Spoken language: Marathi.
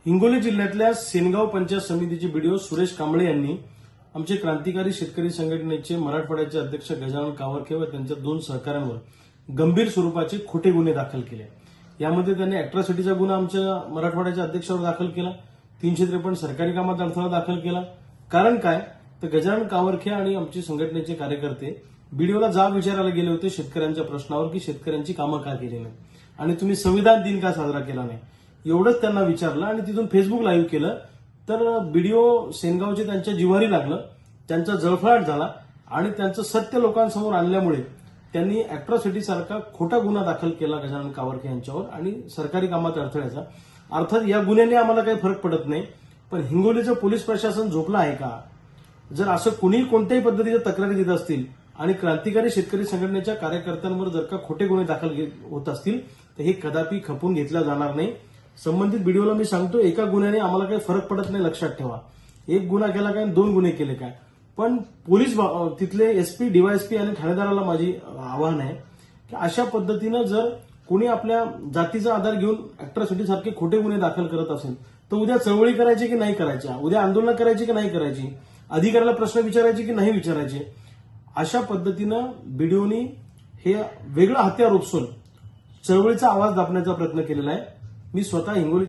हिंगोली जिल्ह्यातल्या सेनगाव पंचायत समितीचे बीडीओ सुरेश कांबळे यांनी आमचे क्रांतिकारी शेतकरी संघटनेचे मराठवाड्याचे अध्यक्ष गजानन कावरखे व त्यांच्या 2 सहकाऱ्यांवर गंभीर स्वरूपाचे खोटे गुन्हे दाखल केले। यामध्ये त्यांनी अॅट्रॉसिटीचा गुन्हा आमच्या मराठवाड्याच्या अध्यक्षावर दाखल केला, 353 सरकारी कामात अडथळा दाखल केला। कारण काय तर गजानन कावरखे आणि आमचे संघटनेचे कार्यकर्ते बीडीओला जाब विचारायला गेले होते शेतकऱ्यांच्या प्रश्नावर की शेतकऱ्यांची कामं का केली नाही आणि तुम्ही संविधान दिन का साजरा केला नाही, एवढंच त्यांना विचारलं आणि तिथून फेसबुक लाईव्ह केलं। तर बीडीओ सेनगावचे त्यांच्या जिव्हारी लागलं, त्यांचा जळफळाट झाला आणि त्यांचं सत्य लोकांसमोर आणल्यामुळे त्यांनी अॅट्रॉसिटी सारखा खोटा गुन्हा दाखल केला गजानन कावरखे यांच्यावर आणि सरकारी कामात अडथळ्याचा। अर्थात या गुन्ह्याने आम्हाला काही फरक पडत नाही, पण हिंगोलीचं पोलीस प्रशासन झोपलं आहे का? जर असं कुणी कोणत्याही पद्धतीच्या तक्रारी देत असतील आणि क्रांतिकारी शेतकरी संघटनेच्या कार्यकर्त्यांवर जर का खोटे गुन्हे दाखल होत असतील तर हे कदापि खपून घेतलं जाणार नाही। संबंधित बीडीओला मी सांगतो, एका गुन्ह्याने आम्हाला काही फरक पडत नाही, लक्षात ठेवा। एक गुन्हा केला काय 2 गुन्हे केले काय, पण पोलीस तिथले एसपी डीवायएसपी आणि ठाणेदाराला माझी आव्हान आहे की अशा पद्धतीनं जर कोणी आपल्या जातीचा आधार घेऊन अॅट्रॉसिटी सारखे खोटे गुन्हे दाखल करत असेल तर उद्या चळवळी करायची की नाही करायच्या, उद्या आंदोलन करायची की नाही करायची, अधिकाऱ्याला प्रश्न विचारायचे की नाही विचारायचे। अशा पद्धतीनं बीडीओनी हे वेगळं हत्यार उपसून चळवळीचा आवाज दाबण्याचा प्रयत्न केलेला आहे। मी स्वतः हिंगोली